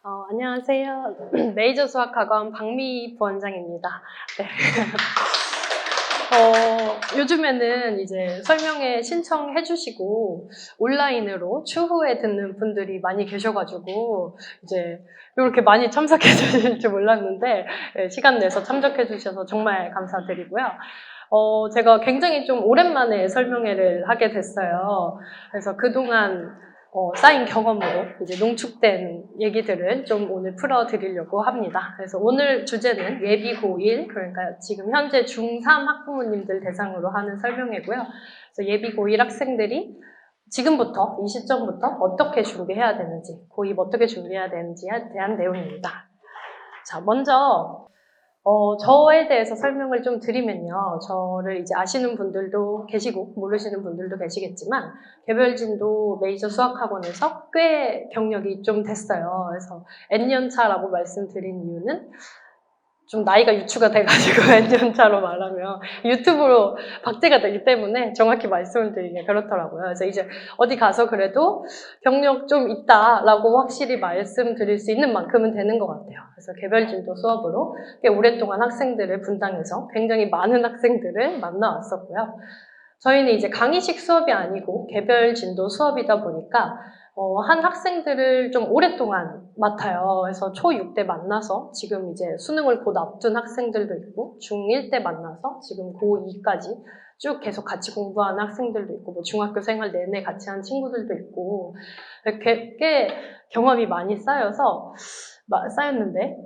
안녕하세요. 메이저 수학학원 박미 부원장입니다. 네. 요즘에는 이제 설명회 신청해 주시고 온라인으로 추후에 듣는 분들이 많이 계셔가지고 이제 이렇게 많이 참석해 주실 줄 몰랐는데 시간 내서 참석해 주셔서 정말 감사드리고요. 제가 굉장히 좀 오랜만에 설명회를 하게 됐어요. 그래서 그동안 쌓인 경험으로 이제 농축된 얘기들을 좀 오늘 풀어드리려고 합니다. 그래서 오늘 주제는 예비 고1, 그러니까 지금 현재 중3 학부모님들 대상으로 하는 설명회고요. 그래서 예비 고1 학생들이 지금부터, 이 시점부터 어떻게 준비해야 되는지, 고2 어떻게 준비해야 되는지에 대한 내용입니다. 자, 먼저 저에 대해서 설명을 좀 드리면요. 저를 이제 아시는 분들도 계시고 모르시는 분들도 계시겠지만 개별진도 메이저 수학학원에서 꽤 경력이 좀 됐어요. 그래서 N년 차라고 말씀드린 이유는 좀 나이가 유추가 돼가지고 N년 차로 말하면 유튜브로 박제가 되기 때문에 정확히 말씀을 드리기가 그렇더라고요. 그래서 이제 어디 가서 그래도 경력 좀 있다라고 확실히 말씀드릴 수 있는 만큼은 되는 것 같아요. 그래서 개별진도 수업으로 꽤 오랫동안 학생들을 분당해서 굉장히 많은 학생들을 만나왔었고요. 저희는 이제 강의식 수업이 아니고 개별진도 수업이다 보니까 한 학생들을 좀 오랫동안 맡아요. 그래서 초6 때 만나서 지금 이제 수능을 곧 앞둔 학생들도 있고 중1 때 만나서 지금 고2까지 쭉 계속 같이 공부하는 학생들도 있고 뭐 중학교 생활 내내 같이 한 친구들도 있고 꽤 경험이 많이 쌓였는데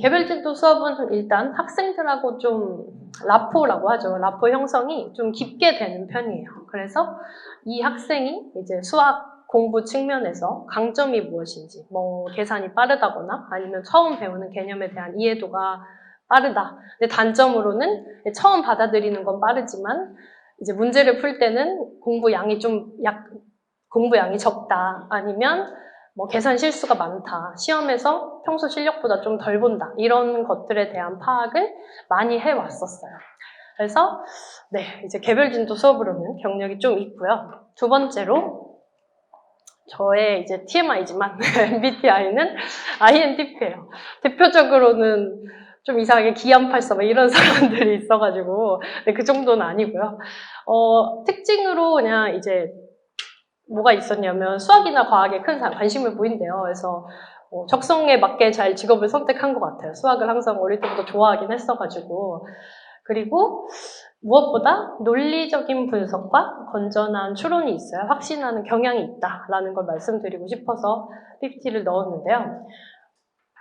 개별진도 수업은 일단 학생들하고 좀 라포라고 하죠. 라포 형성이 좀 깊게 되는 편이에요. 그래서 이 학생이 이제 수학 공부 측면에서 강점이 무엇인지, 뭐 계산이 빠르다거나 아니면 처음 배우는 개념에 대한 이해도가 빠르다. 근데 단점으로는 처음 받아들이는 건 빠르지만 이제 문제를 풀 때는 공부 양이 적다. 아니면 뭐 계산 실수가 많다. 시험에서 평소 실력보다 좀 덜 본다. 이런 것들에 대한 파악을 많이 해왔었어요. 그래서 네, 이제 개별진도 수업으로는 경력이 좀 있고요. 두 번째로 저의 이제 TMI지만 MBTI는 INTP예요. 대표적으로는 좀 이상하게 기안84 이런 사람들이 있어가지고 그 정도는 아니고요. 특징으로 그냥 이제 뭐가 있었냐면 수학이나 과학에 큰 관심을 보인대요. 그래서 적성에 맞게 잘 직업을 선택한 것 같아요. 수학을 항상 어릴 때부터 좋아하긴 했어가지고. 그리고 무엇보다 논리적인 분석과 건전한 추론이 있어야 확신하는 경향이 있다라는 걸 말씀드리고 싶어서 PPT를 넣었는데요.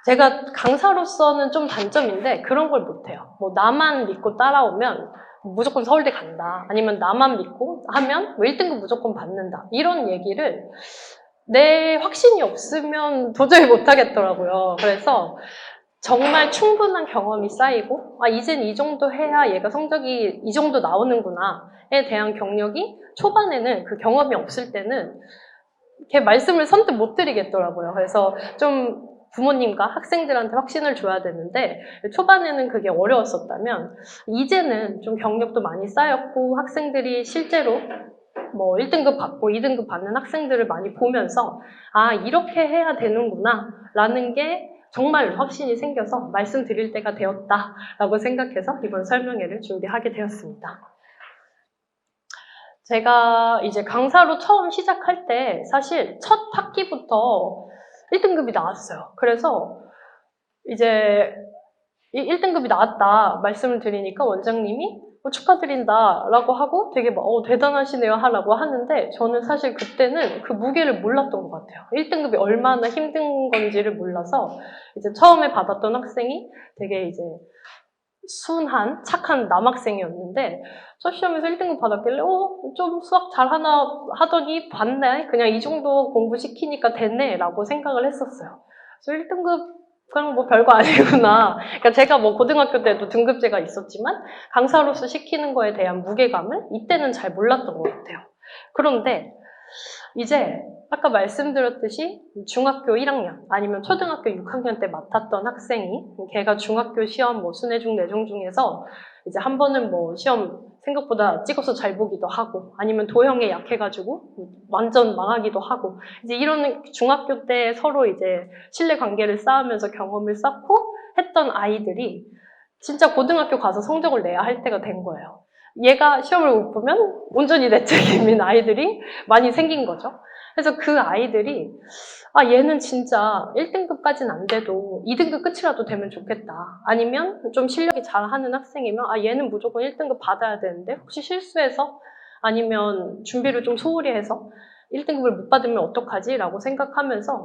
제가 강사로서는 좀 단점인데 그런 걸 못해요. 뭐 나만 믿고 따라오면 무조건 서울대 간다. 아니면 나만 믿고 하면 1등급 무조건 받는다. 이런 얘기를 내 확신이 없으면 도저히 못하겠더라고요. 그래서 정말 충분한 경험이 쌓이고 이젠 이 정도 해야 얘가 성적이 이 정도 나오는구나에 대한 경력이 초반에는 그 경험이 없을 때는 이렇게 말씀을 선뜻 못 드리겠더라고요. 그래서 좀 부모님과 학생들한테 확신을 줘야 되는데 초반에는 그게 어려웠었다면 이제는 좀 경력도 많이 쌓였고 학생들이 실제로 뭐 1등급 받고 2등급 받는 학생들을 많이 보면서 이렇게 해야 되는구나 라는 게 정말 확신이 생겨서 말씀드릴 때가 되었다라고 생각해서 이번 설명회를 준비하게 되었습니다. 제가 이제 강사로 처음 시작할 때 사실 첫 학기부터 1등급이 나왔어요. 그래서 이제 1등급이 나왔다 말씀을 드리니까 원장님이 축하드린다 라고 하고 되게 대단하시네요 하라고 하는데 저는 사실 그때는 그 무게를 몰랐던 것 같아요. 1등급이 얼마나 힘든 건지를 몰라서 이제 처음에 받았던 학생이 되게 이제 순한 착한 남학생이었는데 첫 시험에서 1등급 받았길래 좀 수학 잘하나 하더니 봤네. 그냥 이 정도 공부시키니까 됐네 라고 생각을 했었어요. 그래서 1등급 그냥 뭐 별거 아니구나. 그러니까 제가 뭐 고등학교 때도 등급제가 있었지만 강사로서 시키는 거에 대한 무게감을 이때는 잘 몰랐던 것 같아요. 그런데 이제 아까 말씀드렸듯이 중학교 1학년 아니면 초등학교 6학년 때 맡았던 학생이 걔가 중학교 시험 뭐 순회중 내종 중에서 이제 한 번은 뭐 시험 생각보다 찍어서 잘 보기도 하고, 아니면 도형에 약해가지고 완전 망하기도 하고, 이제 이런 중학교 때 서로 이제 신뢰 관계를 쌓으면서 경험을 쌓고 했던 아이들이 진짜 고등학교 가서 성적을 내야 할 때가 된 거예요. 얘가 시험을 못 보면 온전히 내 책임인 아이들이 많이 생긴 거죠. 그래서 그 아이들이 얘는 진짜 1등급까지는 안 돼도 2등급 끝이라도 되면 좋겠다. 아니면 좀 실력이 잘하는 학생이면 얘는 무조건 1등급 받아야 되는데 혹시 실수해서 아니면 준비를 좀 소홀히 해서 1등급을 못 받으면 어떡하지? 라고 생각하면서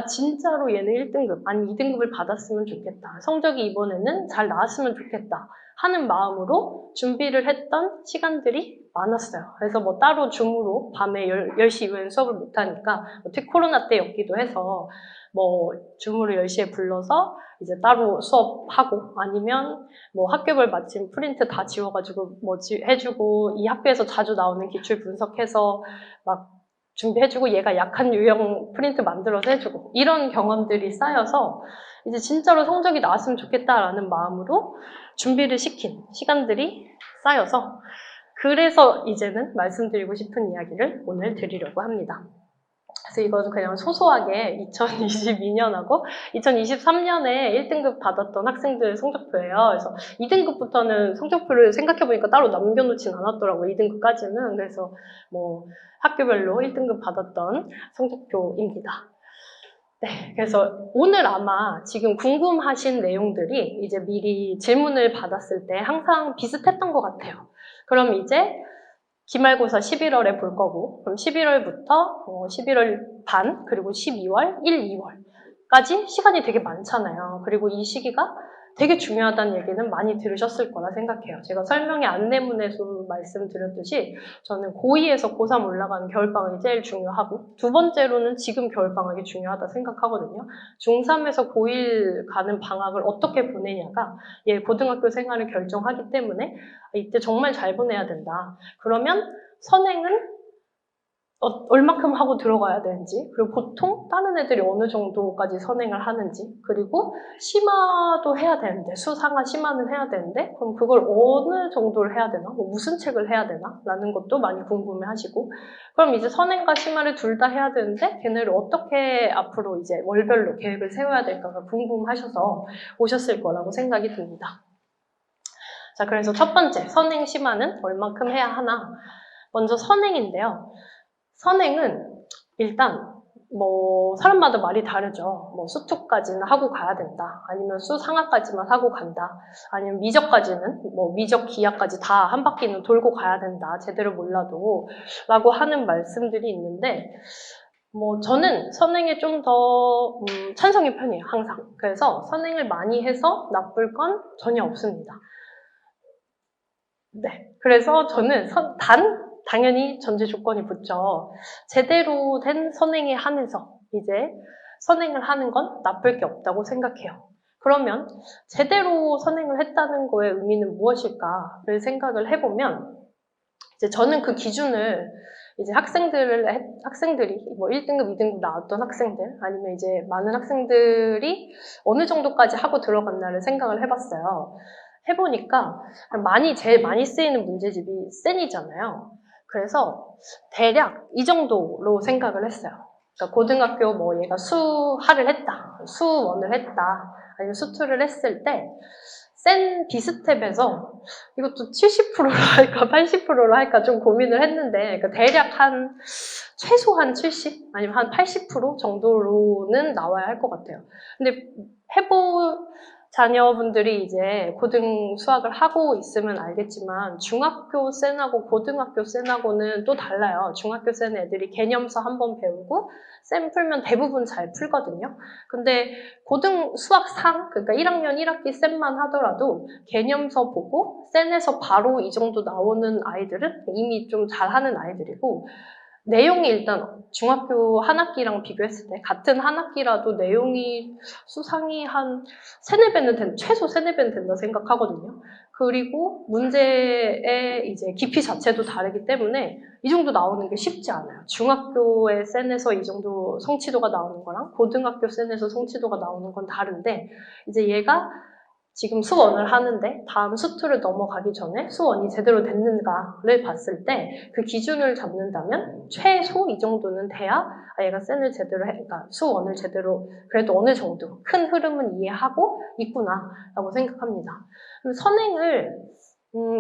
진짜로 얘는 1등급 아니면 2등급을 받았으면 좋겠다. 성적이 이번에는 잘 나왔으면 좋겠다. 하는 마음으로 준비를 했던 시간들이 많았어요. 그래서 뭐 따로 줌으로 밤에 10시 이후에는 수업을 못하니까 특히 코로나 때였기도 해서 뭐 줌으로 10시에 불러서 이제 따로 수업하고 아니면 뭐 학교별 마침 프린트 다 지워가지고 뭐 해주고 이 학교에서 자주 나오는 기출 분석해서 막 준비해주고 얘가 약한 유형 프린트 만들어서 해주고 이런 경험들이 쌓여서 이제 진짜로 성적이 나왔으면 좋겠다라는 마음으로 준비를 시킨 시간들이 쌓여서 그래서 이제는 말씀드리고 싶은 이야기를 오늘 드리려고 합니다. 그래서 이건 그냥 소소하게 2022년하고 2023년에 1등급 받았던 학생들 성적표예요. 그래서 2등급부터는 성적표를 생각해보니까 따로 남겨놓진 않았더라고요. 2등급까지는. 그래서 뭐 학교별로 1등급 받았던 성적표입니다. 네, 그래서 오늘 아마 지금 궁금하신 내용들이 이제 미리 질문을 받았을 때 항상 비슷했던 것 같아요. 그럼 이제 기말고사 11월에 볼 거고, 그럼 11월부터 11월 반, 그리고 12월, 1, 2월까지 시간이 되게 많잖아요. 그리고 이 시기가 되게 중요하다는 얘기는 많이 들으셨을 거라 생각해요. 제가 설명의 안내문에서 말씀드렸듯이 저는 고2에서 고3 올라가는 겨울방학이 제일 중요하고 두 번째로는 지금 겨울방학이 중요하다 생각하거든요. 중3에서 고1 가는 방학을 어떻게 보내냐가 얘 고등학교 생활을 결정하기 때문에 이때 정말 잘 보내야 된다. 그러면 선행은 얼마큼 하고 들어가야 되는지, 그리고 보통 다른 애들이 어느 정도까지 선행을 하는지, 그리고 심화도 해야 되는데, 수상화 심화는 해야 되는데, 그럼 그걸 어느 정도를 해야 되나? 뭐 무슨 책을 해야 되나? 라는 것도 많이 궁금해 하시고, 그럼 이제 선행과 심화를 둘 다 해야 되는데, 걔네를 어떻게 앞으로 이제 월별로 계획을 세워야 될까가 궁금하셔서 오셨을 거라고 생각이 듭니다. 자, 그래서 첫 번째, 선행 심화는 얼마큼 해야 하나? 먼저 선행인데요. 선행은 일단 뭐 사람마다 말이 다르죠. 뭐 수투까지는 하고 가야 된다. 아니면 수상하까지만 하고 간다. 아니면 미적까지는 뭐 미적 기하까지 다 한 바퀴는 돌고 가야 된다. 제대로 몰라도 라고 하는 말씀들이 있는데 뭐 저는 선행에 좀 더 찬성의 편이에요. 항상. 그래서 선행을 많이 해서 나쁠 건 전혀 없습니다. 네. 그래서 저는 당연히 전제 조건이 붙죠. 제대로 된 선행에 한해서 이제 선행을 하는 건 나쁠 게 없다고 생각해요. 그러면 제대로 선행을 했다는 거의 의미는 무엇일까를 생각을 해보면 이제 저는 그 기준을 이제 학생들이 뭐 1등급, 2등급 나왔던 학생들 아니면 이제 많은 학생들이 어느 정도까지 하고 들어갔나를 생각을 해봤어요. 해보니까 제일 많이 쓰이는 문제집이 센이잖아요. 그래서 대략 이 정도로 생각을 했어요. 그러니까 고등학교 뭐 얘가 수하를 했다, 수원을 했다, 아니면 수투를 했을 때 센 비스텝에서 이것도 70%로 할까 80%로 할까 좀 고민을 했는데 그러니까 대략 최소한 70 아니면 한 80% 정도로는 나와야 할 것 같아요. 근데 자녀분들이 이제 고등 수학을 하고 있으면 알겠지만 중학교 쌤하고 고등학교 쌤하고는 또 달라요. 중학교 쌤 애들이 개념서 한번 배우고 쌤 풀면 대부분 잘 풀거든요. 근데 고등 수학 그러니까 1학년 1학기 쌤만 하더라도 개념서 보고 쌤에서 바로 이 정도 나오는 아이들은 이미 좀 잘하는 아이들이고 내용이 일단 중학교 한 학기랑 비교했을 때 같은 한 학기라도 내용이 수상이 한 최소 3-4배는 된다 생각하거든요. 그리고 문제의 이제 깊이 자체도 다르기 때문에 이 정도 나오는 게 쉽지 않아요. 중학교의 센에서 이 정도 성취도가 나오는 거랑 고등학교 센에서 성취도가 나오는 건 다른데 이제 얘가 지금 수1을 하는데 다음 수2를 넘어가기 전에 수1이 제대로 됐는가를 봤을 때 그 기준을 잡는다면 최소 이 정도는 돼야 얘가 센을 제대로 그러니까 수1을 제대로 그래도 어느 정도 큰 흐름은 이해하고 있구나 라고 생각합니다. 그럼 선행을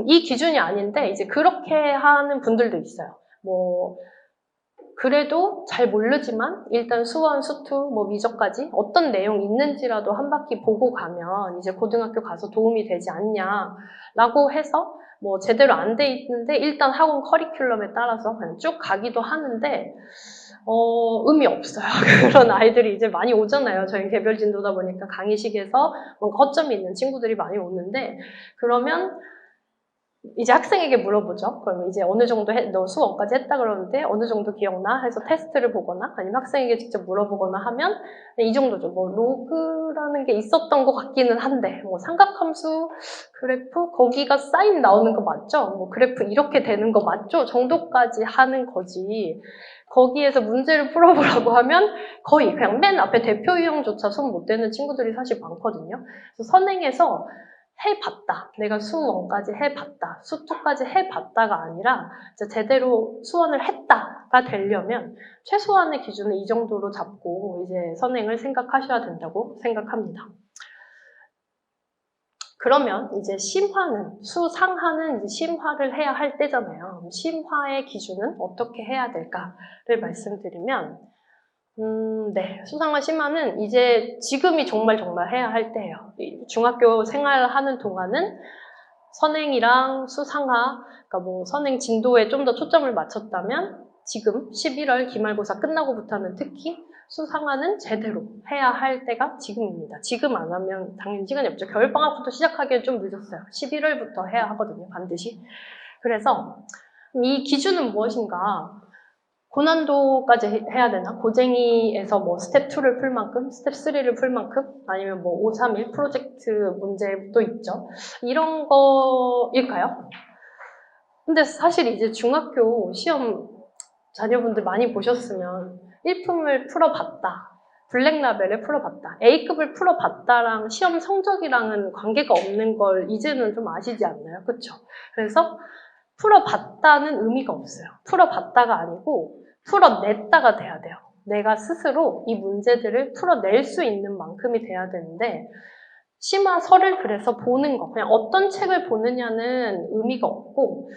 이 기준이 아닌데 이제 그렇게 하는 분들도 있어요. 뭐 그래도 잘 모르지만 일단 수1, 수2, 뭐 미적까지 어떤 내용 있는지라도 한 바퀴 보고 가면 이제 고등학교 가서 도움이 되지 않냐라고 해서 뭐 제대로 안 돼 있는데 일단 학원 커리큘럼에 따라서 그냥 쭉 가기도 하는데 의미 없어요. 그런 아이들이 이제 많이 오잖아요. 저희 개별 진도다 보니까 강의식에서 뭔가 허점이 있는 친구들이 많이 오는데 그러면 이제 학생에게 물어보죠. 그럼 이제 어느 정도 너 수1까지 했다 그러는데 어느 정도 기억나? 해서 테스트를 보거나 아니면 학생에게 직접 물어보거나 하면 이 정도죠. 뭐 로그라는 게 있었던 것 같기는 한데 뭐 삼각함수 그래프 거기가 사인 나오는 거 맞죠? 뭐 그래프 이렇게 되는 거 맞죠? 정도까지 하는 거지. 거기에서 문제를 풀어보라고 하면 거의 그냥 맨 앞에 대표 유형조차 손 못 대는 친구들이 사실 많거든요. 그래서 선행해서 해봤다. 내가 수1까지 해봤다. 수2까지 해봤다가 아니라 제대로 수1을 했다가 되려면 최소한의 기준을 이 정도로 잡고 이제 선행을 생각하셔야 된다고 생각합니다. 그러면 이제 심화는, 수상하는 심화를 해야 할 때잖아요. 심화의 기준은 어떻게 해야 될까를 말씀드리면 네. 수상화 심화는 이제 지금이 정말 해야 할 때예요. 중학교 생활하는 동안은 선행이랑 수상화, 그러니까 뭐 선행 진도에 좀 더 초점을 맞췄다면 지금 11월 기말고사 끝나고부터는 특히 수상화는 제대로 해야 할 때가 지금입니다. 지금 안 하면 당연히 시간이 없죠. 겨울방학부터 시작하기엔 좀 늦었어요. 11월부터 해야 하거든요. 반드시. 그래서 이 기준은 무엇인가? 고난도까지 해야 되나? 고쟁이에서 뭐 스텝 2를 풀 만큼, 스텝 3를 풀 만큼, 아니면 뭐 5, 3, 1 프로젝트 문제도 있죠. 이런 거일까요? 근데 사실 이제 중학교 시험 자녀분들 많이 보셨으면 1품을 풀어봤다. 블랙라벨을 풀어봤다. A급을 풀어봤다랑 시험 성적이랑은 관계가 없는 걸 이제는 좀 아시지 않나요? 그쵸? 그래서 풀어봤다는 의미가 없어요. 풀어봤다가 아니고 풀어냈다가 돼야 돼요. 내가 스스로 이 문제들을 풀어낼 수 있는 만큼이 돼야 되는데 심화서를 그래서 보는 거, 그냥 어떤 책을 보느냐는 의미가 없고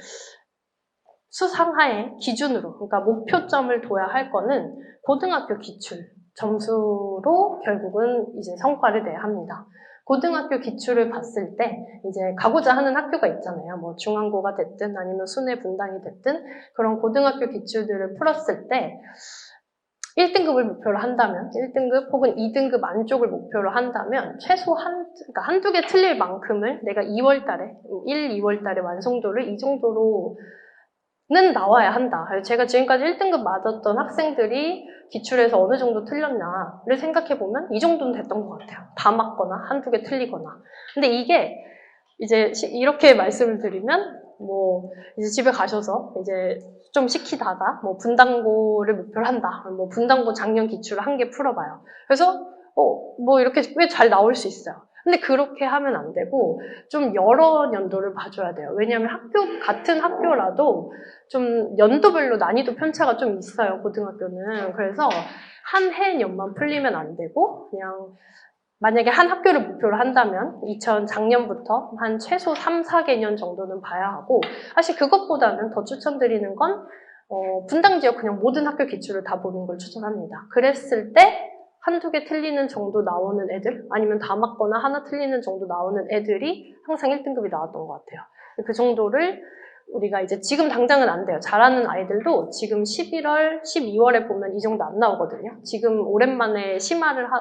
수상하의 기준으로, 그러니까 목표점을 둬야 할 거는 고등학교 기출 점수로 결국은 이제 성과를 내야 합니다. 고등학교 기출을 봤을 때 이제 가고자 하는 학교가 있잖아요. 뭐 중앙고가 됐든 아니면 순회 분당이 됐든 그런 고등학교 기출들을 풀었을 때 1등급을 목표로 한다면 1등급 혹은 2등급 안쪽을 목표로 한다면 최소 그러니까 한두 개 틀릴 만큼을 내가 2월달에 2월달에 완성도를 이 정도로는 나와야 한다. 제가 지금까지 1등급 맞았던 학생들이 기출에서 어느 정도 틀렸나를 생각해보면 이 정도는 됐던 것 같아요. 다 맞거나 한두 개 틀리거나. 근데 이게 이제 이렇게 말씀을 드리면 뭐 이제 집에 가셔서 이제 좀 시키다가 뭐 분당고를 목표로 한다. 뭐 분당고 작년 기출을 한 개 풀어봐요. 그래서 뭐 이렇게 꽤 잘 나올 수 있어요. 근데 그렇게 하면 안 되고 좀 여러 연도를 봐줘야 돼요. 왜냐하면 같은 학교라도 좀 연도별로 난이도 편차가 좀 있어요. 고등학교는. 그래서 한 해 년만 풀리면 안 되고 그냥 만약에 한 학교를 목표로 한다면 작년부터 한 최소 3, 4개년 정도는 봐야 하고 사실 그것보다는 더 추천드리는 건 분당 지역 그냥 모든 학교 기출을 다 보는 걸 추천합니다. 그랬을 때 한두 개 틀리는 정도 나오는 애들 아니면 다 맞거나 하나 틀리는 정도 나오는 애들이 항상 1등급이 나왔던 것 같아요. 그 정도를 우리가 이제 지금 당장은 안 돼요. 잘하는 아이들도 지금 11월, 12월에 보면 이 정도 안 나오거든요. 지금 오랜만에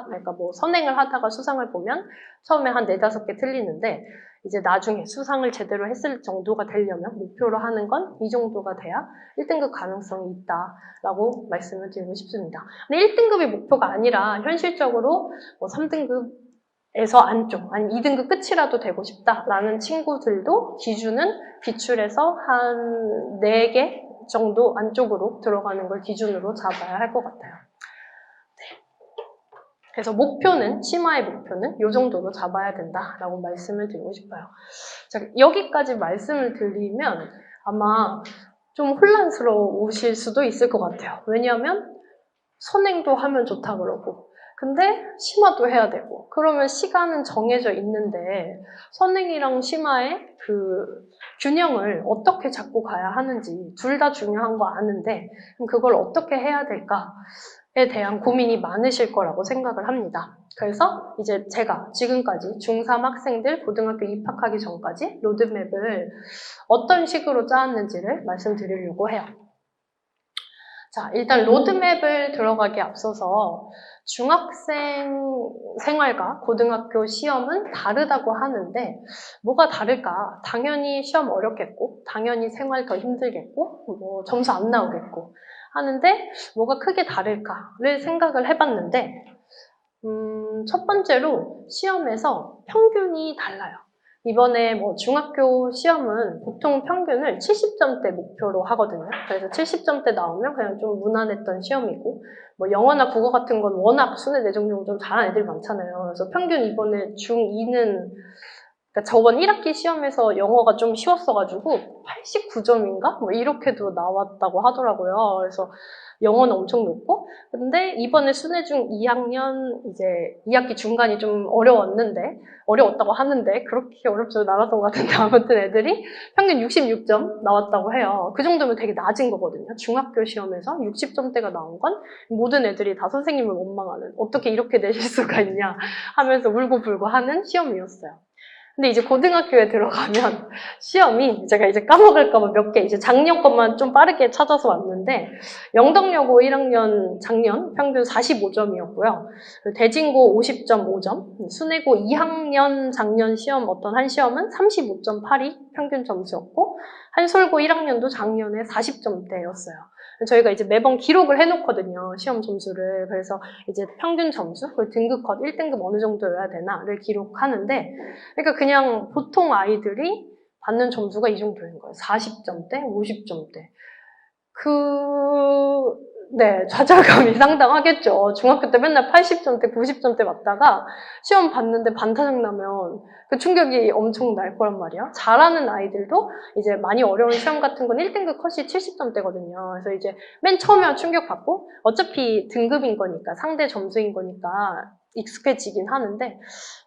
그러니까 뭐 선행을 하다가 수상을 보면 처음에 한 4, 5개 틀리는데 이제 나중에 수상을 제대로 했을 정도가 되려면 목표로 하는 건 이 정도가 돼야 1등급 가능성이 있다라고 말씀을 드리고 싶습니다. 근데 1등급이 목표가 아니라 현실적으로 뭐 3등급에서 안쪽, 아니면 2등급 끝이라도 되고 싶다라는 친구들도 기준은 기출에서 한 4개 정도 안쪽으로 들어가는 걸 기준으로 잡아야 할 것 같아요. 네. 그래서 목표는, 심화의 목표는 이 정도로 잡아야 된다라고 말씀을 드리고 싶어요. 자, 여기까지 말씀을 드리면 아마 좀 혼란스러우실 수도 있을 것 같아요. 왜냐하면 선행도 하면 좋다 그러고 근데 심화도 해야 되고 그러면 시간은 정해져 있는데 선행이랑 심화의 그 균형을 어떻게 잡고 가야 하는지 둘 다 중요한 거 아는데 그럼 그걸 어떻게 해야 될까에 대한 고민이 많으실 거라고 생각을 합니다. 그래서 이제 제가 지금까지 중3 학생들 고등학교 입학하기 전까지 로드맵을 어떤 식으로 짜왔는지를 말씀드리려고 해요. 자, 일단 로드맵을 들어가기 앞서서 중학생 생활과 고등학교 시험은 다르다고 하는데 뭐가 다를까? 당연히 시험 어렵겠고 당연히 생활 더 힘들겠고 뭐 점수 안 나오겠고 하는데 뭐가 크게 다를까를 생각을 해봤는데 첫 번째로 시험에서 평균이 달라요. 이번에 뭐 중학교 시험은 보통 평균을 70점대 목표로 하거든요. 그래서 70점대 나오면 그냥 좀 무난했던 시험이고 뭐 영어나 국어 같은 건 워낙 순회 내정용 좀 잘하는 애들이 많잖아요. 그래서 평균 이번에 중2는 그러니까 저번 1학기 시험에서 영어가 좀 쉬웠어가지고 89점인가? 뭐 이렇게도 나왔다고 하더라고요. 그래서 영어는 엄청 높고 근데 이번에 순회중 2학년 이제 2학기 중간이 좀 어려웠다고 하는데 그렇게 어렵지는 않았던 것 같은데 아무튼 애들이 평균 66점 나왔다고 해요. 그 정도면 되게 낮은 거거든요. 중학교 시험에서 60점대가 나온 건 모든 애들이 다 선생님을 원망하는 어떻게 이렇게 내실 수가 있냐 하면서 울고불고 하는 시험이었어요. 근데 이제 고등학교에 들어가면 시험이 제가 이제 까먹을까봐 몇 개 이제 작년 것만 좀 빠르게 찾아서 왔는데 영덕여고 1학년 작년 평균 45점이었고요. 대진고 50.5점, 순회고 2학년 작년 시험 어떤 한 시험은 35.82 평균 점수였고 한솔고 1학년도 작년에 40점대였어요. 저희가 이제 매번 기록을 해놓거든요. 시험 점수를. 그래서 이제 평균 점수, 그리고 등급 컷 1등급 어느 정도여야 되나를 기록하는데 그러니까 그냥 보통 아이들이 받는 점수가 이 정도인 거예요. 40점대, 50점대. 네, 좌절감이 상당하겠죠. 중학교 때 맨날 80점대, 90점대 맞다가 시험 봤는데 반타작 나면 그 충격이 엄청 날 거란 말이야. 잘하는 아이들도 이제 많이 어려운 시험 같은 건 1등급 컷이 70점대거든요. 그래서 이제 맨 처음에 충격받고 어차피 등급인 거니까, 상대 점수인 거니까 익숙해지긴 하는데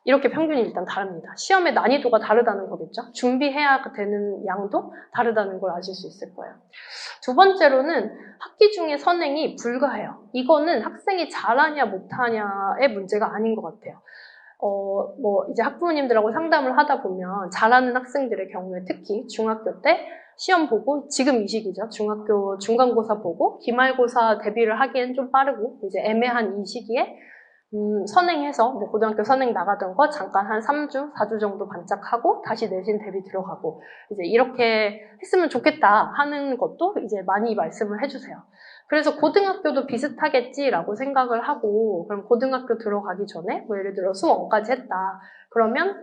이렇게 평균이 일단 다릅니다. 시험의 난이도가 다르다는 거겠죠. 준비해야 되는 양도 다르다는 걸 아실 수 있을 거예요. 두 번째로는 학기 중에 선행이 불가해요. 이거는 학생이 잘하냐 못하냐의 문제가 아닌 것 같아요. 뭐 이제 학부모님들하고 상담을 하다 보면 잘하는 학생들의 경우에 특히 중학교 때 시험 보고 지금 이 시기죠. 중학교 중간고사 보고 기말고사 대비를 하기엔 좀 빠르고 이제 애매한 이 시기에 선행해서 뭐 고등학교 선행 나가던 거 잠깐 한 3주, 4주 정도 반짝하고 다시 내신 대비 들어가고 이제 이렇게 했으면 좋겠다 하는 것도 이제 많이 말씀을 해주세요. 그래서 고등학교도 비슷하겠지라고 생각을 하고 그럼 고등학교 들어가기 전에 뭐 예를 들어 수원까지 했다. 그러면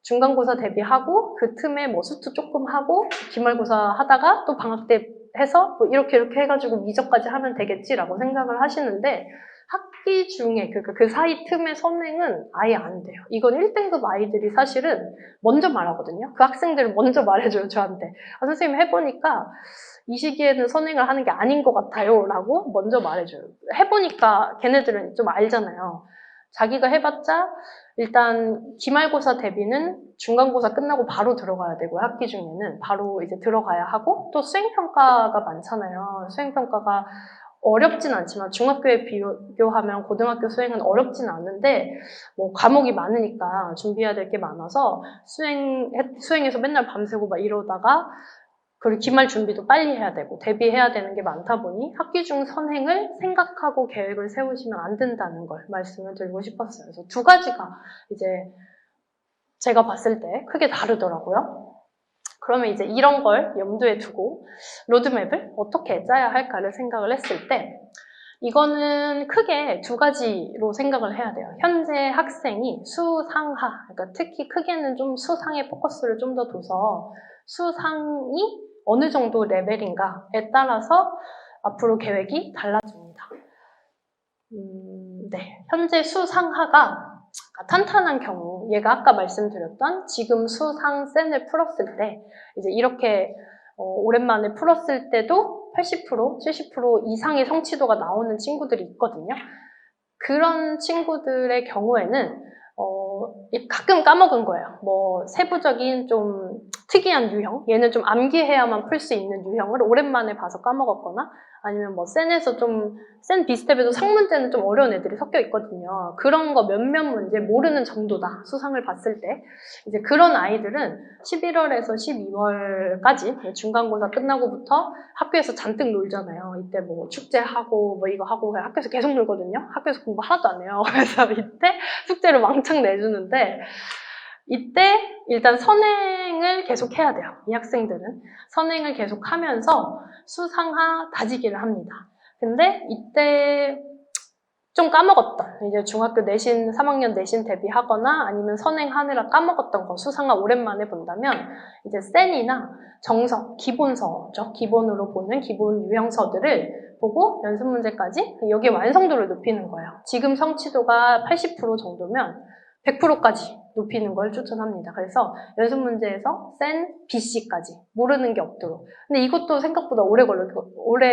중간고사 대비하고 그 틈에 뭐 수투 조금 하고 기말고사 하다가 또 방학 때 해서 뭐 이렇게 해가지고 미적까지 하면 되겠지라고 생각을 하시는데 학기 중에 그 사이 틈의 선행은 아예 안 돼요. 이건 1등급 아이들이 사실은 먼저 말하거든요. 그 학생들은 먼저 말해줘요, 저한테. 아, 선생님 해보니까 이 시기에는 선행을 하는 게 아닌 것 같아요 라고 먼저 말해줘요. 해보니까 걔네들은 좀 알잖아요. 자기가 해봤자 일단 기말고사 대비는 중간고사 끝나고 바로 들어가야 되고 학기 중에는 바로 이제 들어가야 하고 또 수행평가가 많잖아요. 수행평가가 어렵진 않지만 중학교에 비교하면 고등학교 수행은 어렵진 않은데 뭐 과목이 많으니까 준비해야 될 게 많아서 수행해서 맨날 밤새고 막 이러다가 그리고 기말 준비도 빨리 해야 되고 대비해야 되는 게 많다 보니 학기 중 선행을 생각하고 계획을 세우시면 안 된다는 걸 말씀을 드리고 싶었어요. 그래서 두 가지가 이제 제가 봤을 때 크게 다르더라고요. 그러면 이제 이런 걸 염두에 두고 로드맵을 어떻게 짜야 할까를 생각을 했을 때 이거는 크게 두 가지로 생각을 해야 돼요. 현재 학생이 수상하, 그러니까 특히 크게는 좀 수상에 포커스를 좀 더 둬서 수상이 어느 정도 레벨인가에 따라서 앞으로 계획이 달라집니다. 네, 현재 수상하가 탄탄한 경우, 얘가 아까 말씀드렸던 지금 수상 센을 풀었을 때 이제 이렇게 오랜만에 풀었을 때도 80%, 70% 이상의 성취도가 나오는 친구들이 있거든요. 그런 친구들의 경우에는 가끔 까먹은 거예요. 뭐 세부적인 좀 특이한 유형, 얘는 좀 암기해야만 풀 수 있는 유형을 오랜만에 봐서 까먹었거나 아니면 뭐 센에서 좀 센 비슷해도 상문제는 좀 어려운 애들이 섞여 있거든요. 그런 거 몇몇 문제 모르는 정도다. 수상을 봤을 때 이제 그런 아이들은 11월에서 12월까지 중간고사 끝나고부터 학교에서 잔뜩 놀잖아요. 이때 뭐 축제하고 뭐 이거 하고 학교에서 계속 놀거든요. 학교에서 공부 하나도 안 해요. 그래서 이때 숙제를 왕창 내주는데 이때 일단 선행을 계속 해야 돼요. 이 학생들은 선행을 계속 하면서 수상하 다지기를 합니다. 근데 이때 좀 까먹었던 이제 중학교 내신 3학년 내신 대비하거나 아니면 선행하느라 까먹었던 거 수상하 오랜만에 본다면 이제 센이나 정석, 기본서죠. 기본으로 보는 기본 유형서들을 보고 연습 문제까지 여기 완성도를 높이는 거예요. 지금 성취도가 80% 정도면 100%까지 높이는 걸 추천합니다. 그래서 연습 문제에서 센, BC까지 모르는 게 없도록. 근데 이것도 생각보다 오래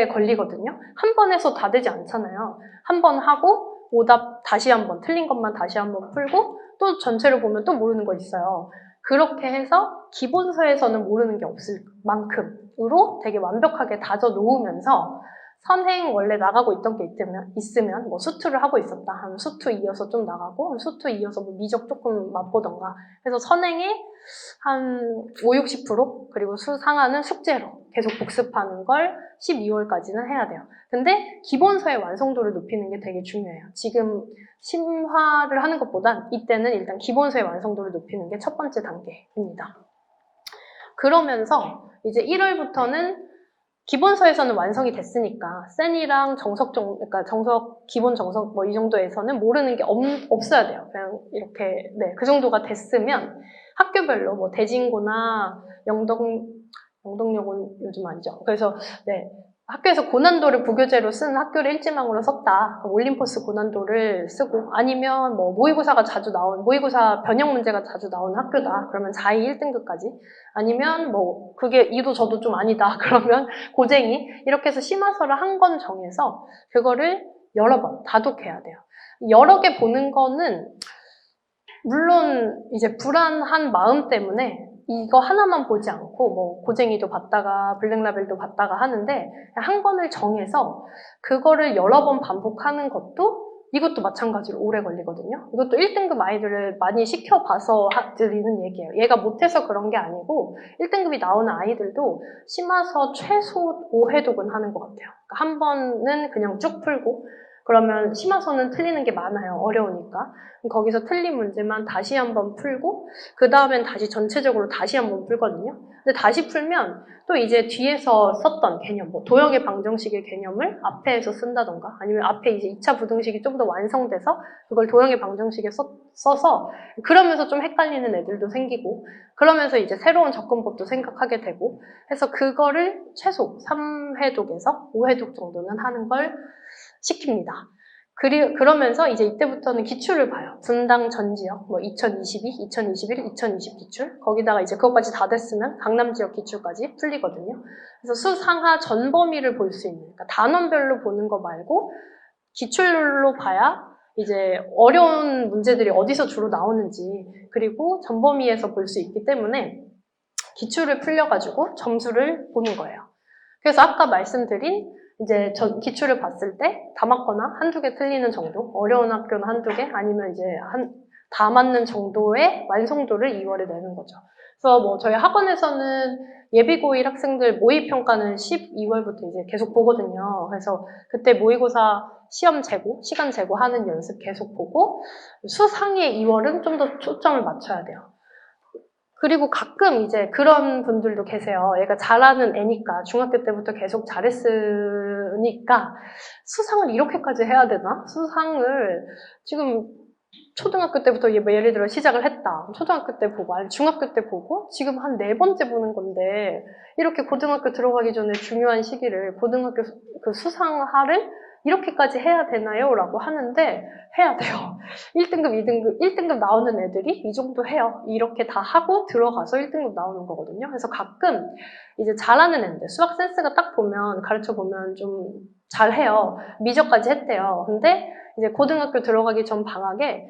걸리거든요. 한 번 해서 다 되지 않잖아요. 한 번 하고 오답 다시 한번 틀린 것만 다시 한번 풀고 또 전체를 보면 또 모르는 거 있어요. 그렇게 해서 기본서에서는 모르는 게 없을 만큼으로 되게 완벽하게 다져 놓으면서 선행 원래 나가고 있던 게 있으면 뭐 수투를 하고 있었다 하면 수투 이어서 좀 나가고 수투 이어서 뭐 미적 조금 맛보던가 해서 선행에 한 50-60% 그리고 수상하는 숙제로 계속 복습하는 걸 12월까지는 해야 돼요. 근데 기본서의 완성도를 높이는 게 되게 중요해요. 지금 심화를 하는 것보단 이때는 일단 기본서의 완성도를 높이는 게 첫 번째 단계입니다. 그러면서 이제 1월부터는 기본서에서는 완성이 됐으니까 센이랑 그러니까 기본 정석 뭐 이 정도에서는 모르는 게 없어야 돼요. 그냥 이렇게 그 정도가 됐으면 학교별로 뭐 대진고나 영덕여고는 요즘 아니죠. 그래서 학교에서 고난도를 부교재로 쓴 학교를 일지망으로 썼다. 올림포스 고난도를 쓰고 아니면 뭐 모의고사 변형 문제가 자주 나오는 학교다. 그러면 4위 1등급까지 아니면 뭐 그게 이도 저도 좀 아니다. 그러면 고쟁이 이렇게 해서 심화서를 한 권 정해서 그거를 여러 번 다독해야 돼요. 여러 개 보는 거는 물론 이제 불안한 마음 때문에 이거 하나만 보지 않고 뭐 고쟁이도 봤다가 블랙라벨도 봤다가 하는데 한 권을 정해서 그거를 여러 번 반복하는 이것도 마찬가지로 오래 걸리거든요. 이것도 1등급 아이들을 많이 시켜봐서 드리는 얘기예요. 얘가 못해서 그런 게 아니고 1등급이 나오는 아이들도 심화서 최소 5회독은 하는 것 같아요. 그러니까 한 번은 그냥 쭉 풀고 그러면 심화서는 틀리는 게 많아요. 어려우니까. 거기서 틀린 문제만 다시 한번 풀고 그 다음엔 다시 전체적으로 다시 한번 풀거든요. 근데 다시 풀면 또 이제 뒤에서 썼던 개념, 뭐 도형의 방정식의 개념을 앞에서 쓴다던가 아니면 앞에 이제 2차 부등식이 좀 더 완성돼서 그걸 도형의 방정식에 써서 그러면서 좀 헷갈리는 애들도 생기고 그러면서 이제 새로운 접근법도 생각하게 되고 해서 그거를 최소 3회독에서 5회독 정도는 하는 걸 시킵니다. 그러면서 이제 이때부터는 기출을 봐요. 분당 전 지역, 뭐 2022, 2021, 2020 기출. 거기다가 이제 그것까지 다 됐으면 강남 지역 기출까지 풀리거든요. 그래서 수상하 전 범위를 볼 수 있는, 그러니까 단원별로 보는 거 말고 기출로 봐야 이제 어려운 문제들이 어디서 주로 나오는지 그리고 전 범위에서 볼 수 있기 때문에 기출을 풀려가지고 점수를 보는 거예요. 그래서 아까 말씀드린 이제 기출을 봤을 때 다 맞거나 한두 개 틀리는 정도, 어려운 학교는 한두 개, 아니면 이제 다 맞는 정도의 완성도를 2월에 내는 거죠. 그래서 뭐 저희 학원에서는 예비고1 학생들 모의평가는 12월부터 이제 계속 보거든요. 그래서 그때 모의고사 시험 재고, 시간 재고 하는 연습 계속 보고 수상의 2월은 좀 더 초점을 맞춰야 돼요. 그리고 가끔 이제 그런 분들도 계세요. 얘가 잘하는 애니까 중학교 때부터 계속 잘했으니까 수상을 이렇게까지 해야 되나? 수상을 지금 초등학교 때부터 예를 들어 시작을 했다. 초등학교 때 보고 아니 중학교 때 보고 지금 한 4번째 보는 건데 이렇게 고등학교 들어가기 전에 중요한 시기를 고등학교 그 수상하를 이렇게까지 해야 되나요? 라고 하는데 해야 돼요. 1등급, 2등급, 1등급 나오는 애들이 이 정도 해요. 이렇게 다 하고 들어가서 1등급 나오는 거거든요. 그래서 가끔 이제 잘하는 애들, 수학 센스가 딱 보면, 가르쳐 보면 좀 잘해요. 미적까지 했대요. 근데 이제 고등학교 들어가기 전 방학에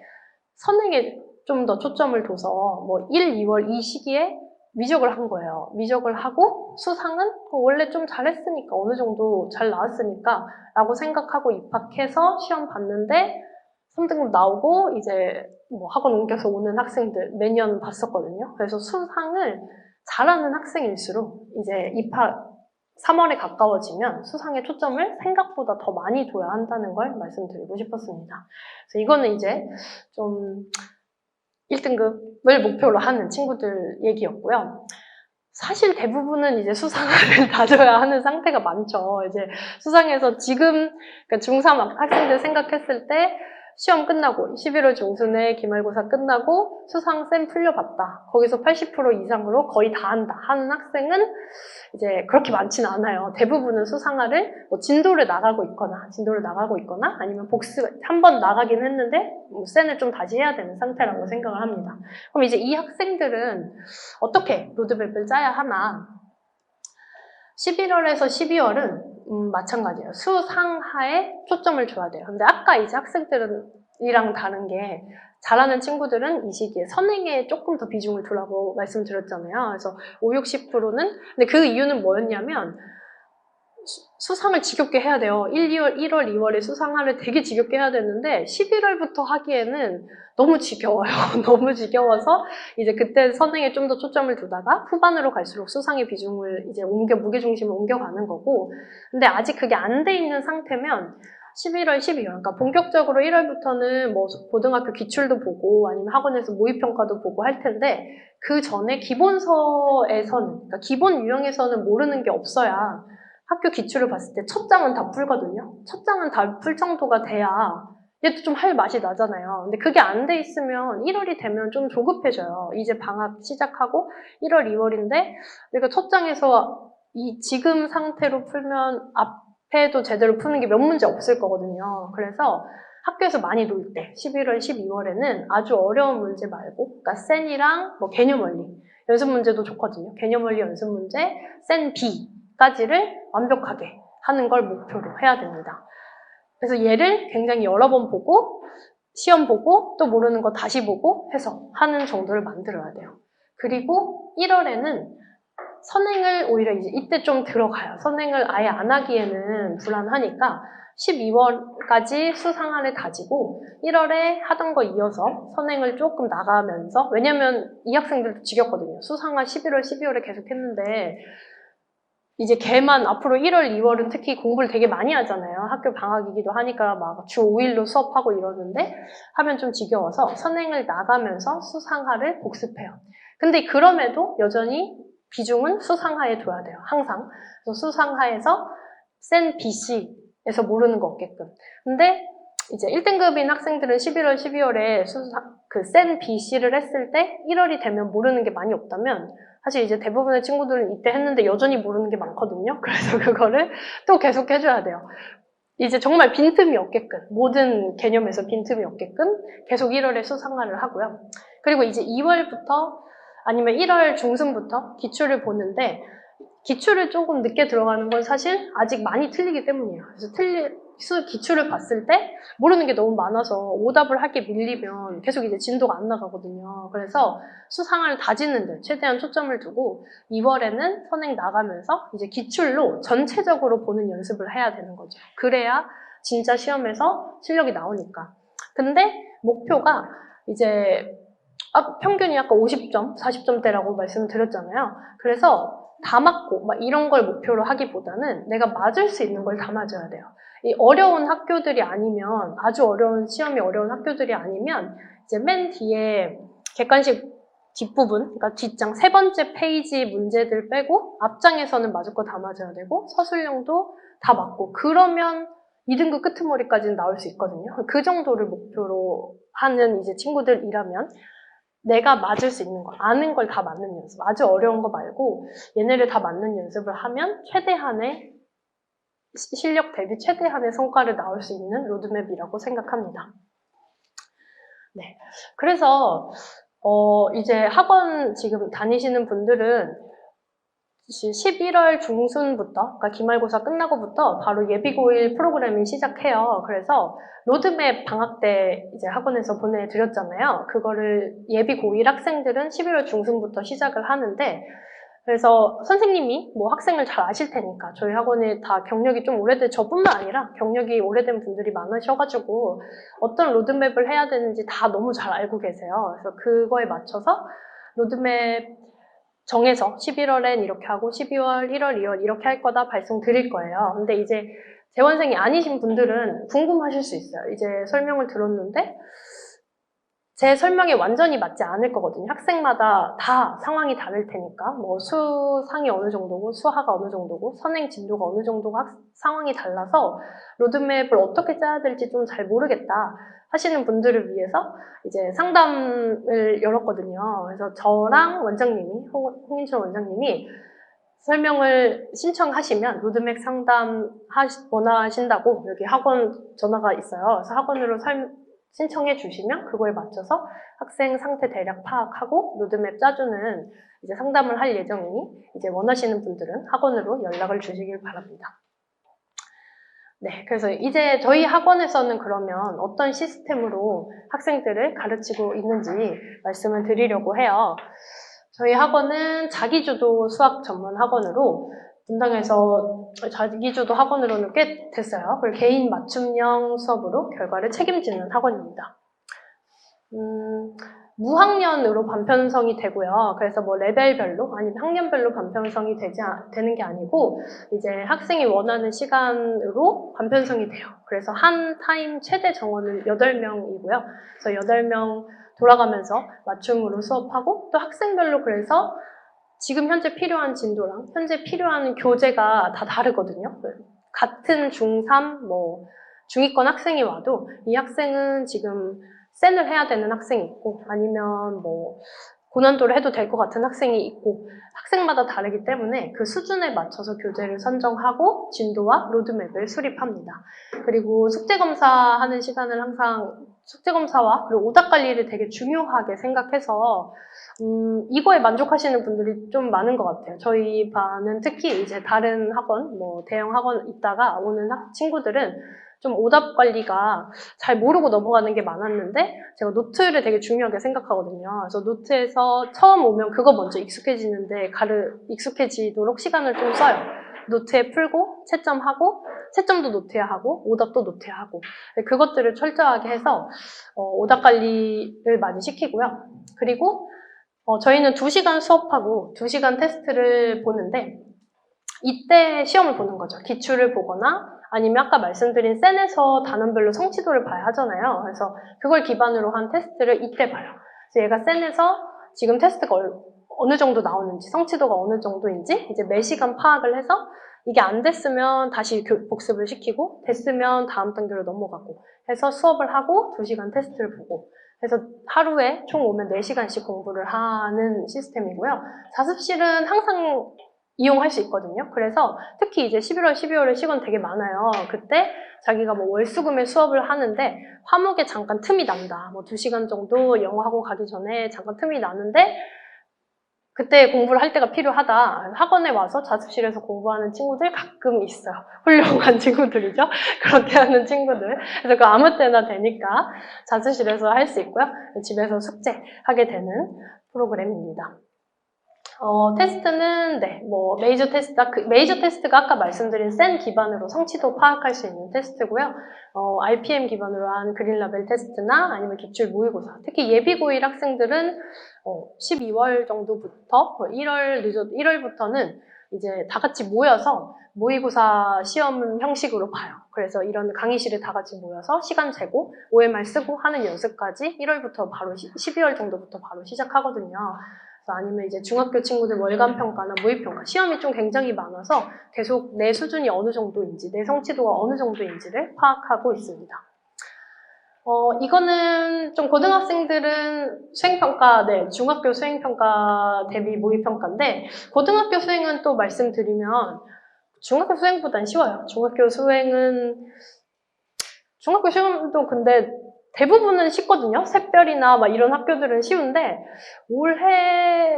선행에 좀 더 초점을 둬서 뭐 1, 2월 이 시기에 미적을 한 거예요. 미적을 하고 수상은 원래 좀 잘했으니까 어느 정도 잘 나왔으니까 라고 생각하고 입학해서 시험 봤는데 3등급 나오고 이제 뭐 학원 옮겨서 오는 학생들 매년 봤었거든요. 그래서 수상을 잘하는 학생일수록 이제 입학 3월에 가까워지면 수상에 초점을 생각보다 더 많이 둬야 한다는 걸 말씀드리고 싶었습니다. 그래서 이거는 이제 좀 1등급을 목표로 하는 친구들 얘기였고요. 사실 대부분은 이제 수상을 다져야 하는 상태가 많죠. 이제 수상에서 지금 그러니까 중3 학생들 생각했을 때 시험 끝나고 11월 중순에 기말고사 끝나고 수상 쌤 풀려봤다. 거기서 80% 이상으로 거의 다 한다 하는 학생은 이제 그렇게 많지는 않아요. 대부분은 수상화를 뭐 진도를 나가고 있거나 아니면 복습 한 번 나가긴 했는데 뭐 쌤을 좀 다시 해야 되는 상태라고 생각을 합니다. 그럼 이제 이 학생들은 어떻게 로드맵을 짜야 하나? 11월에서 12월은 마찬가지예요. 수상하에 초점을 줘야 돼요. 근데 아까 이제 학생들이랑 다른 게 잘하는 친구들은 이 시기에 선행에 조금 더 비중을 두라고 말씀드렸잖아요. 그래서 5, 60%는 근데 그 이유는 뭐였냐면 수상을 지겹게 해야 돼요. 1월, 2월에 수상화를 되게 지겹게 해야 되는데 11월부터 하기에는 너무 지겨워요. 너무 지겨워서 이제 그때 선행에 좀 더 초점을 두다가 후반으로 갈수록 수상의 비중을 이제 무게중심을 옮겨가는 거고 근데 아직 그게 안 돼 있는 상태면 11월, 12월 그러니까 본격적으로 1월부터는 뭐 고등학교 기출도 보고 아니면 학원에서 모의평가도 보고 할 텐데 그 전에 기본서에서는 그러니까 기본 유형에서는 모르는 게 없어야 학교 기출을 봤을 때 첫 장은 다 풀거든요. 첫 장은 다 풀 정도가 돼야 얘도 좀 할 맛이 나잖아요. 근데 그게 안 돼 있으면 1월이 되면 좀 조급해져요. 이제 방학 시작하고 1월, 2월인데 내가 첫 장에서 이 지금 상태로 풀면 앞에도 제대로 푸는 게 몇 문제 없을 거거든요. 그래서 학교에서 많이 놀 때 11월, 12월에는 아주 어려운 문제 말고 그러니까 센이랑 뭐 개념 원리 연습 문제도 좋거든요. 개념 원리 연습 문제, 센 B 까지를 완벽하게 하는 걸 목표로 해야 됩니다. 그래서 얘를 굉장히 여러 번 보고 시험 보고 또 모르는 거 다시 보고 해서 하는 정도를 만들어야 돼요. 그리고 1월에는 선행을 오히려 이제 이때 좀 들어가요. 선행을 아예 안 하기에는 불안하니까 12월까지 수상화를 다지고 1월에 하던 거 이어서 선행을 조금 나가면서 왜냐면 이 학생들도 지겹거든요. 수상화 11월, 12월에 계속 했는데 이제 걔만 앞으로 1월, 2월은 특히 공부를 되게 많이 하잖아요. 학교 방학이기도 하니까 막 주 5일로 수업하고 이러는데 하면 좀 지겨워서 선행을 나가면서 수상화를 복습해요. 근데 그럼에도 여전히 비중은 수상화에 둬야 돼요. 항상. 그래서 수상화에서 센 BC에서 모르는 거 없게끔. 근데 이제 1등급인 학생들은 11월, 12월에 그 센 BC를 했을 때 1월이 되면 모르는 게 많이 없다면 사실 이제 대부분의 친구들은 이때 했는데 여전히 모르는 게 많거든요. 그래서 그거를 또 계속 해줘야 돼요. 이제 정말 빈틈이 없게끔, 모든 개념에서 빈틈이 없게끔 계속 1월에 수상화를 하고요. 그리고 이제 2월부터 아니면 1월 중순부터 기출을 보는데 기출을 조금 늦게 들어가는 건 사실 아직 많이 틀리기 때문이에요. 그래서 기출을 봤을 때 모르는 게 너무 많아서 오답을 할 게 밀리면 계속 이제 진도가 안 나가거든요. 그래서 수상화를 다지는데 최대한 초점을 두고 2월에는 선행 나가면서 이제 기출로 전체적으로 보는 연습을 해야 되는 거죠. 그래야 진짜 시험에서 실력이 나오니까. 근데 목표가 이제 평균이 아까 50점, 40점대라고 말씀드렸잖아요. 그래서 다 맞고 막 이런 걸 목표로 하기보다는 내가 맞을 수 있는 걸 다 맞아야 돼요. 이 어려운 학교들이 아니면 아주 어려운 시험이 어려운 학교들이 아니면 이제 맨 뒤에 객관식 뒷부분, 그러니까 뒷장 세 번째 페이지 문제들 빼고 앞장에서는 맞을 거 다 맞아야 되고 서술형도 다 맞고 그러면 2등급 끄트머리까지는 나올 수 있거든요. 그 정도를 목표로 하는 이제 친구들이라면 내가 맞을 수 있는 거, 아는 걸 다 맞는 연습, 아주 어려운 거 말고 얘네를 다 맞는 연습을 하면 최대한의 실력 대비 최대한의 성과를 낳을 수 있는 로드맵이라고 생각합니다. 네. 그래서, 이제 학원 지금 다니시는 분들은 11월 중순부터, 그러니까 기말고사 끝나고부터 바로 예비고일 프로그램이 시작해요. 그래서 로드맵 방학 때 이제 학원에서 보내드렸잖아요. 그거를 예비고일 학생들은 11월 중순부터 시작을 하는데, 그래서 선생님이 뭐 학생을 잘 아실 테니까 저희 학원에 다 경력이 좀 오래된, 저뿐만 아니라 경력이 오래된 분들이 많으셔가지고 어떤 로드맵을 해야 되는지 다 너무 잘 알고 계세요. 그래서 그거에 맞춰서 로드맵 정해서 11월엔 이렇게 하고 12월, 1월, 2월 이렇게 할 거다 발송 드릴 거예요. 근데 이제 재원생이 아니신 분들은 궁금하실 수 있어요. 이제 설명을 들었는데 제 설명에 완전히 맞지 않을 거거든요. 학생마다 다 상황이 다를 테니까 뭐 수상이 어느 정도고 수하가 어느 정도고 선행 진도가 어느 정도고 상황이 달라서 로드맵을 어떻게 짜야 될지 좀 잘 모르겠다 하시는 분들을 위해서 이제 상담을 열었거든요. 그래서 저랑 원장님이, 홍인철 원장님이 설명을 신청하시면 로드맵 상담 원하신다고 여기 학원 전화가 있어요. 그래서 학원으로 신청해 주시면 그거에 맞춰서 학생 상태 대략 파악하고 로드맵 짜주는 이제 상담을 할 예정이니 이제 원하시는 분들은 학원으로 연락을 주시길 바랍니다. 네, 그래서 이제 저희 학원에서는 그러면 어떤 시스템으로 학생들을 가르치고 있는지 말씀을 드리려고 해요. 저희 학원은 자기주도 수학 전문 학원으로 분당에서 자기주도 학원으로는 꽤 됐어요. 그리고 개인 맞춤형 수업으로 결과를 책임지는 학원입니다. 무학년으로 반편성이 되고요. 그래서 뭐 레벨별로 아니면 학년별로 반편성이 되는 게 아니고 이제 학생이 원하는 시간으로 반편성이 돼요. 그래서 한 타임 최대 정원은 8명이고요. 그래서 8명 돌아가면서 맞춤으로 수업하고 또 학생별로 그래서 지금 현재 필요한 진도랑 현재 필요한 교재가 다 다르거든요. 같은 중3, 뭐 중위권 학생이 와도 이 학생은 지금 센을 해야 되는 학생이 있고 아니면 뭐 고난도를 해도 될 것 같은 학생이 있고 학생마다 다르기 때문에 그 수준에 맞춰서 교재를 선정하고 진도와 로드맵을 수립합니다. 그리고 숙제검사하는 시간을 항상 숙제검사와 그리고 오답 관리를 되게 중요하게 생각해서 이거에 만족하시는 분들이 좀 많은 것 같아요. 저희 반은 특히 이제 다른 학원, 뭐 대형 학원 있다가 오는 친구들은 좀 오답 관리가 잘 모르고 넘어가는 게 많았는데 제가 노트를 되게 중요하게 생각하거든요. 그래서 노트에서 처음 오면 그거 먼저 익숙해지도록 시간을 좀 써요. 노트에 풀고 채점하고 채점도 노트에 하고 오답도 노트에 하고 그것들을 철저하게 해서 오답 관리를 많이 시키고요. 그리고 저희는 2시간 수업하고 2시간 테스트를 보는데 이때 시험을 보는 거죠. 기출을 보거나 아니면 아까 말씀드린 센에서 단원별로 성취도를 봐야 하잖아요. 그래서 그걸 기반으로 한 테스트를 이때 봐요. 그래서 얘가 센에서 지금 테스트가 어느 정도 나오는지, 성취도가 어느 정도인지 이제 매 시간 파악을 해서 이게 안 됐으면 다시 복습을 시키고 됐으면 다음 단계로 넘어가고 해서 수업을 하고 2시간 테스트를 보고 그래서 하루에 총 오면 4시간씩 공부를 하는 시스템이고요. 자습실은 항상 이용할 수 있거든요. 그래서 특히 이제 11월, 12월에 시간 되게 많아요. 그때 자기가 뭐 월수금에 수업을 하는데 화목에 잠깐 틈이 난다. 뭐 2시간 정도 영어 학원 가기 전에 잠깐 틈이 나는데 그때 공부를 할 때가 필요하다. 학원에 와서 자습실에서 공부하는 친구들 가끔 있어요. 훌륭한 친구들이죠. 그렇게 하는 친구들. 그래서 그 아무 때나 되니까 자습실에서 할 수 있고요. 집에서 숙제하게 되는 프로그램입니다. 테스트는, 뭐, 메이저 테스트가 아까 말씀드린 센 기반으로 성취도 파악할 수 있는 테스트고요. RPM 기반으로 한 그린라벨 테스트나 아니면 기출 모의고사. 특히 예비고일 학생들은, 12월 정도부터, 1월부터는 이제 다 같이 모여서 모의고사 시험 형식으로 봐요. 그래서 이런 강의실에 다 같이 모여서 시간 재고, OMR 쓰고 하는 연습까지 1월부터 바로 12월 정도부터 바로 시작하거든요. 아니면 이제 중학교 친구들 월간평가나 모의평가 시험이 좀 굉장히 많아서 계속 내 수준이 어느 정도인지 내 성취도가 어느 정도인지를 파악하고 있습니다. 이거는 좀 고등학생들은 수행평가, 중학교 수행평가 대비 모의평가인데 고등학교 수행은 또 말씀드리면 중학교 수행보단 쉬워요. 중학교 시험도 근데 대부분은 쉽거든요. 샛별이나 막 이런 학교들은 쉬운데 올해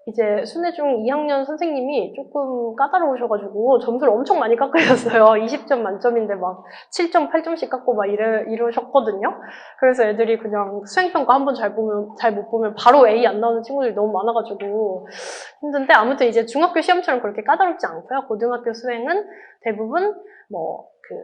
이제 순회중 2학년 선생님이 조금 까다로우셔가지고 점수를 엄청 많이 깎으셨어요. 20점 만점인데 막 7점, 8점씩 깎고 막 이러셨거든요. 그래서 애들이 그냥 수행평가 한번 잘 못 보면 바로 A 안 나오는 친구들이 너무 많아가지고 힘든데 아무튼 이제 중학교 시험처럼 그렇게 까다롭지 않고요. 고등학교 수행은 대부분 뭐 그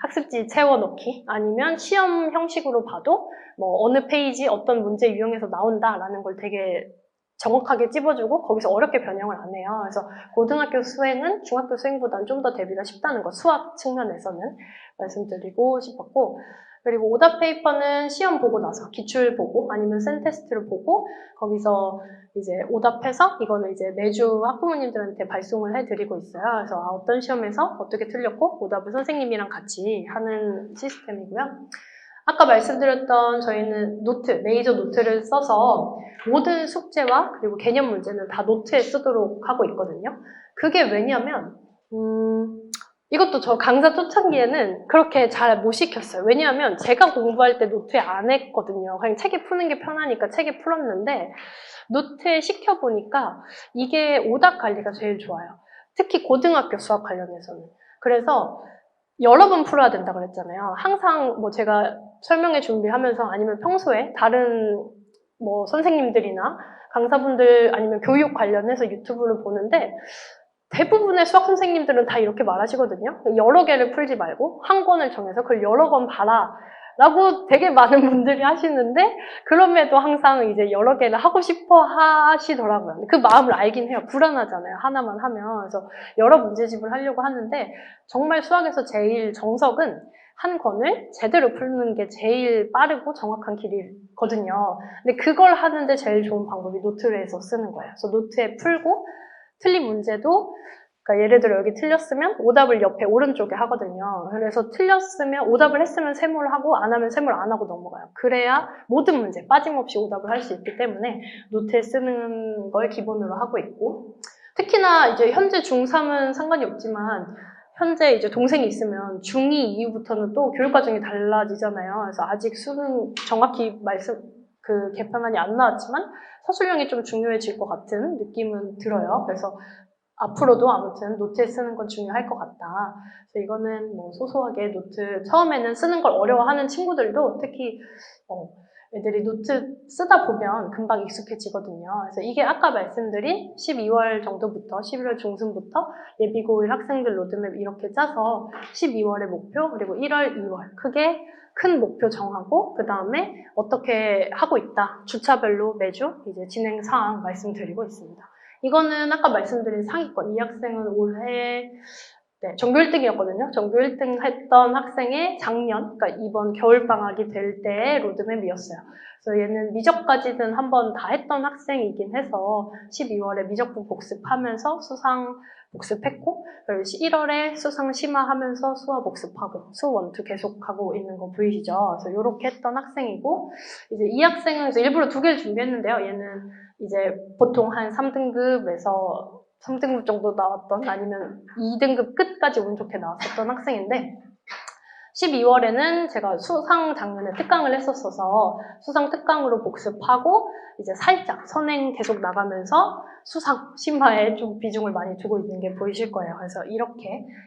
학습지 채워넣기 아니면 시험 형식으로 봐도 뭐 어느 페이지 어떤 문제 유형에서 나온다라는 걸 되게 정확하게 찝어주고 거기서 어렵게 변형을 안 해요. 그래서 고등학교 수행은 중학교 수행보다는 좀 더 대비가 쉽다는 거 수학 측면에서는 말씀드리고 싶었고 그리고 오답 페이퍼는 시험 보고 나서 기출 보고 아니면 센테스트를 보고 거기서 이제 오답해서 이거는 이제 매주 학부모님들한테 발송을 해드리고 있어요. 그래서 어떤 시험에서 어떻게 틀렸고 오답을 선생님이랑 같이 하는 시스템이고요. 아까 말씀드렸던 저희는 메이저 노트를 써서 모든 숙제와 그리고 개념 문제는 다 노트에 쓰도록 하고 있거든요. 그게 왜냐면 이것도 저 강사 초창기에는 그렇게 잘 못 시켰어요. 왜냐하면 제가 공부할 때 노트에 안 했거든요. 그냥 책에 푸는 게 편하니까 책에 풀었는데 노트에 시켜보니까 이게 오답 관리가 제일 좋아요. 특히 고등학교 수학 관련해서는. 그래서 여러 번 풀어야 된다 그랬잖아요. 항상 뭐 제가 설명회 준비하면서 아니면 평소에 다른 뭐 선생님들이나 강사분들 아니면 교육 관련해서 유튜브를 보는데 대부분의 수학 선생님들은 다 이렇게 말하시거든요. 여러 개를 풀지 말고 한 권을 정해서 그걸 여러 권 봐라 라고 되게 많은 분들이 하시는데 그럼에도 항상 이제 여러 개를 하고 싶어 하시더라고요. 그 마음을 알긴 해요. 불안하잖아요. 하나만 하면. 그래서 여러 문제집을 하려고 하는데 정말 수학에서 제일 정석은 한 권을 제대로 풀는 게 제일 빠르고 정확한 길이거든요. 근데 그걸 하는데 제일 좋은 방법이 노트에서 쓰는 거예요. 그래서 노트에 풀고 틀린 문제도 그러니까 예를 들어 여기 틀렸으면 오답을 옆에 오른쪽에 하거든요. 그래서 틀렸으면 오답을 했으면 세모를 하고 안 하면 세모를 안 하고 넘어가요. 그래야 모든 문제 빠짐없이 오답을 할 수 있기 때문에 노트에 쓰는 걸 기본으로 하고 있고 특히나 이제 현재 중3은 상관이 없지만 현재 이제 동생이 있으면 중2 이후부터는 또 교육과정이 달라지잖아요. 그래서 아직 수능 정확히 개편안이 안 나왔지만 서술형이 좀 중요해질 것 같은 느낌은 들어요. 그래서 앞으로도 아무튼 노트에 쓰는 건 중요할 것 같다. 그래서 이거는 뭐 소소하게 노트 처음에는 쓰는 걸 어려워하는 친구들도 특히 애들이 노트 쓰다 보면 금방 익숙해지거든요. 그래서 이게 아까 말씀드린 12월 정도부터 11월 중순부터 예비고1 학생들 로드맵 이렇게 짜서 12월의 목표 그리고 1월, 2월 크게 큰 목표 정하고 그 다음에 어떻게 하고 있다. 주차별로 매주 이제 진행 사항 말씀드리고 있습니다. 이거는 아까 말씀드린 상위권. 이 학생은 올해 전교 1등이었거든요. 전교 1등 했던 학생의 작년, 그러니까 이번 겨울방학이 될 때의 로드맵이었어요. 그래서 얘는 미적까지는 한번 다 했던 학생이긴 해서 12월에 미적분 복습하면서 수상 복습했고 그리고 1월에 수상 심화하면서 수화 복습하고 수 1, 2 계속하고 있는 거 보이시죠? 그래서 이렇게 했던 학생이고 이제 이 학생은 일부러 2개를 준비했는데요. 얘는 이제 보통 한 3등급에서 3등급 정도 나왔던 아니면 2등급 끝까지 운 좋게 나왔었던 학생인데 12월에는 제가 수상 작년에 특강을 했었어서 수상 특강으로 복습하고 이제 살짝 선행 계속 나가면서 수상 심화에 좀 비중을 많이 두고 있는 게 보이실 거예요. 그래서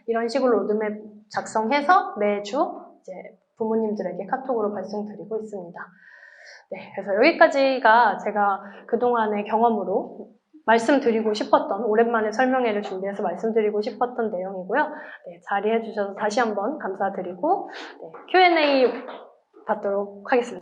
이런 식으로 로드맵 작성해서 매주 이제 부모님들에게 카톡으로 발송드리고 있습니다. 네, 그래서 여기까지가 제가 그동안의 경험으로 말씀드리고 싶었던, 오랜만에 설명회를 준비해서 말씀드리고 싶었던 내용이고요. 네, 자리해 주셔서 다시 한번 감사드리고 네, Q&A 받도록 하겠습니다.